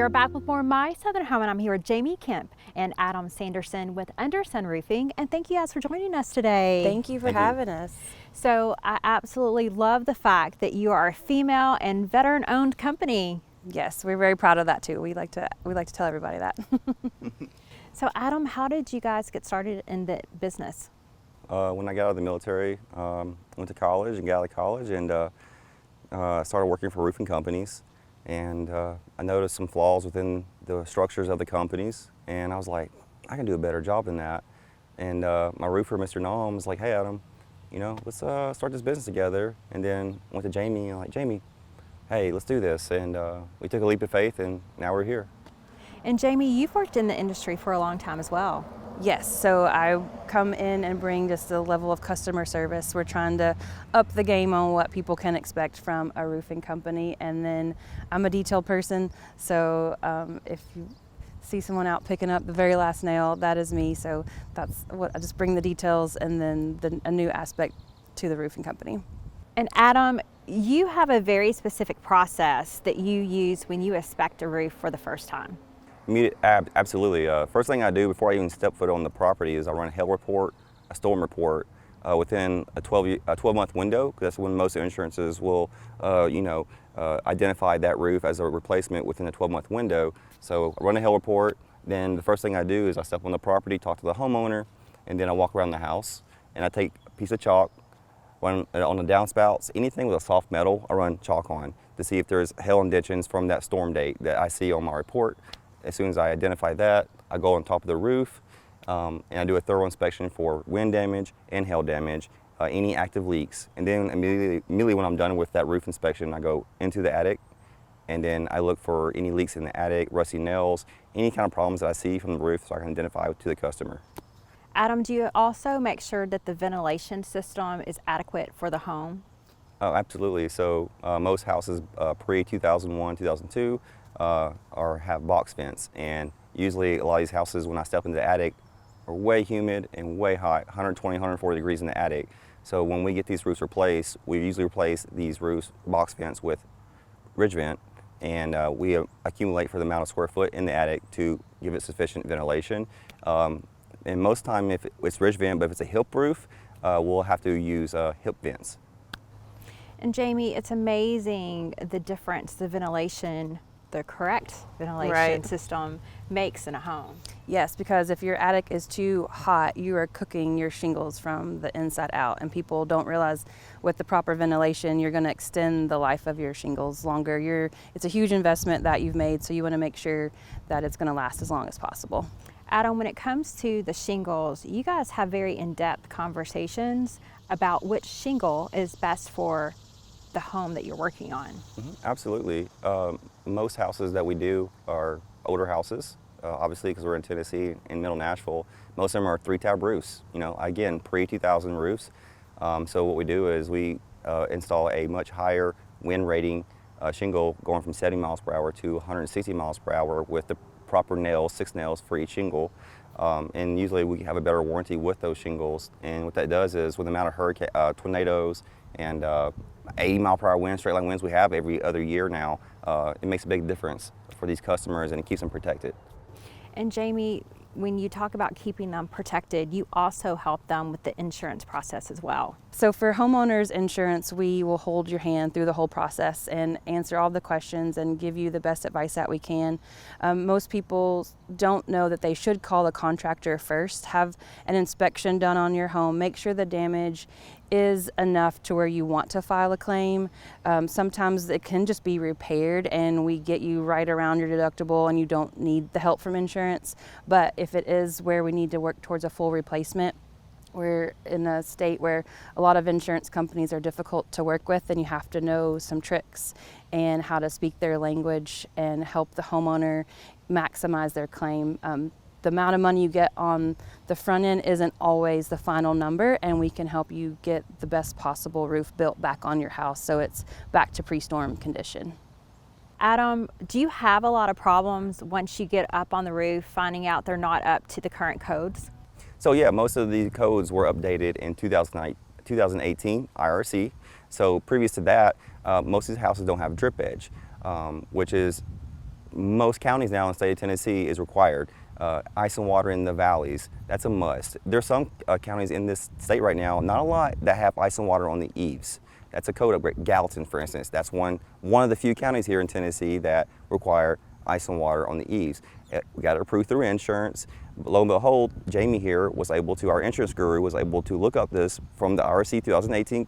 are back with more My Southern Home, and I'm here with Jaime, Kemp, and Adam Sanderson with Undersun Roofing. And thank you guys for joining us today. Thank you for having us. So I absolutely love the fact that you are a female and veteran-owned company. Yes, we're very proud of that too. We like to tell everybody that. So Adam, how did you guys get started in the business? When I got out of the military, went to college and got out of college and started working for roofing companies. And I noticed some flaws within the structures of the companies, and I was like, I can do a better job than that. And my roofer, Mr. Nom, was like, hey Adam, you know, let's start this business together. And then went to Jaime, and like, Jaime, hey, let's do this. And we took a leap of faith, and now we're here. And Jaime, you've worked in the industry for a long time as well. Yes, so I come in and bring just a level of customer service. We're trying to up the game on what people can expect from a roofing company. And then I'm a detail person, so if you see someone out picking up the very last nail, that is me. So that's what I just bring, the details and then a new aspect to the roofing company. And Adam, you have a very specific process that you use when you inspect a roof for the first time. Absolutely. First thing I do before I even step foot on the property is I run a hail report, a storm report within a 12-month window, because that's when most insurances will, identify that roof as a replacement within a 12-month window. So I run a hail report. Then the first thing I do is I step on the property, talk to the homeowner, and then I walk around the house and I take a piece of chalk, run on the downspouts, anything with a soft metal, I run chalk on to see if there's hail indentions from that storm date that I see on my report. As soon as I identify that, I go on top of the roof and I do a thorough inspection for wind damage and hail damage, any active leaks. And then immediately when I'm done with that roof inspection, I go into the attic and then I look for any leaks in the attic, rusty nails, any kind of problems that I see from the roof so I can identify to the customer. Adam, do you also make sure that the ventilation system is adequate for the home? Oh, absolutely. So most houses pre-2001, 2002, or have box vents, and usually a lot of these houses, when I step into the attic, are way humid and way hot, 120, 140 degrees in the attic. So when we get these roofs replaced, we usually replace these roofs, box vents, with ridge vent, and we accumulate for the amount of square foot in the attic to give it sufficient ventilation. And most time, if it's ridge vent, but if it's a hip roof, we'll have to use hip vents. And Jaime, it's amazing the difference the ventilation, the correct ventilation system makes in a home. Yes, because if your attic is too hot, you are cooking your shingles from the inside out, and people don't realize with the proper ventilation, you're going to extend the life of your shingles longer. It's a huge investment that you've made, so you want to make sure that it's going to last as long as possible. Adam, when it comes to the shingles, you guys have very in-depth conversations about which shingle is best for the home that you're working on. Mm-hmm. Absolutely. Most houses that we do are older houses, obviously because we're in Tennessee in Middle Nashville. Most of them are 3-tab roofs, again, pre-2000 roofs. So what we do is we install a much higher wind rating shingle going from 70 miles per hour to 160 miles per hour with the proper nails, 6 nails for each shingle. And usually we have a better warranty with those shingles. And what that does is with the amount of tornadoes and 80 mile per hour winds, straight line winds we have every other year now, it makes a big difference for these customers and it keeps them protected. And Jaime, when you talk about keeping them protected, you also help them with the insurance process as well. So for homeowners insurance, we will hold your hand through the whole process and answer all the questions and give you the best advice that we can. Most people don't know that they should call a contractor first, have an inspection done on your home, make sure the damage is enough to where you want to file a claim. Sometimes it can just be repaired and we get you right around your deductible and you don't need the help from insurance. But if it is where we need to work towards a full replacement, we're in a state where a lot of insurance companies are difficult to work with, and you have to know some tricks and how to speak their language and help the homeowner maximize their claim. The amount of money you get on the front end isn't always the final number, and we can help you get the best possible roof built back on your house so it's back to pre-storm condition. Adam, do you have a lot of problems once you get up on the roof finding out they're not up to the current codes? So yeah, most of the codes were updated in 2018 IRC. So previous to that, most of these houses don't have drip edge, which is most counties now in the state of Tennessee is required. Ice and water in the valleys, that's a must. There's some counties in this state right now, not a lot, that have ice and water on the eaves. That's a code upgrade. Gallatin, for instance, that's one of the few counties here in Tennessee that require ice and water on the eaves. We got it approved through insurance. Lo and behold, Jaime here was able to, our insurance guru was able to look up this from the RC 2018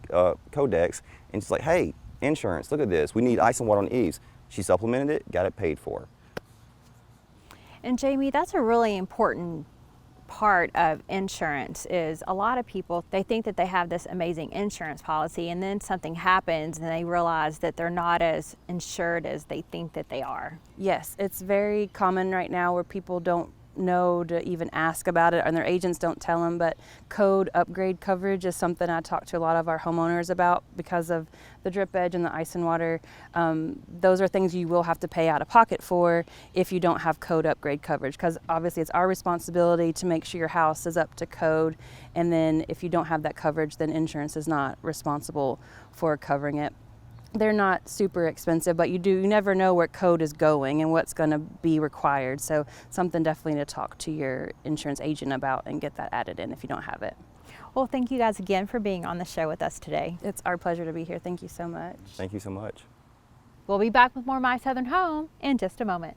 Codex, and she's like, hey, insurance, look at this. We need ice and water on the eaves. She supplemented it, got it paid for. And Jaime, that's a really important part of insurance. Is a lot of people, they think that they have this amazing insurance policy, and then something happens and they realize that they're not as insured as they think that they are. Yes, it's very common right now where people don't know to even ask about it, and their agents don't tell them, but code upgrade coverage is something I talk to a lot of our homeowners about because of the drip edge and the ice and water. Those are things you will have to pay out of pocket for if you don't have code upgrade coverage, because obviously it's our responsibility to make sure your house is up to code, and then if you don't have that coverage, then insurance is not responsible for covering it. They're not super expensive, but you never know where code is going and what's going to be required. So something definitely to talk to your insurance agent about and get that added in if you don't have it. Well, thank you guys again for being on the show with us today. It's our pleasure to be here. Thank you so much. Thank you so much. We'll be back with more My Southern Home in just a moment.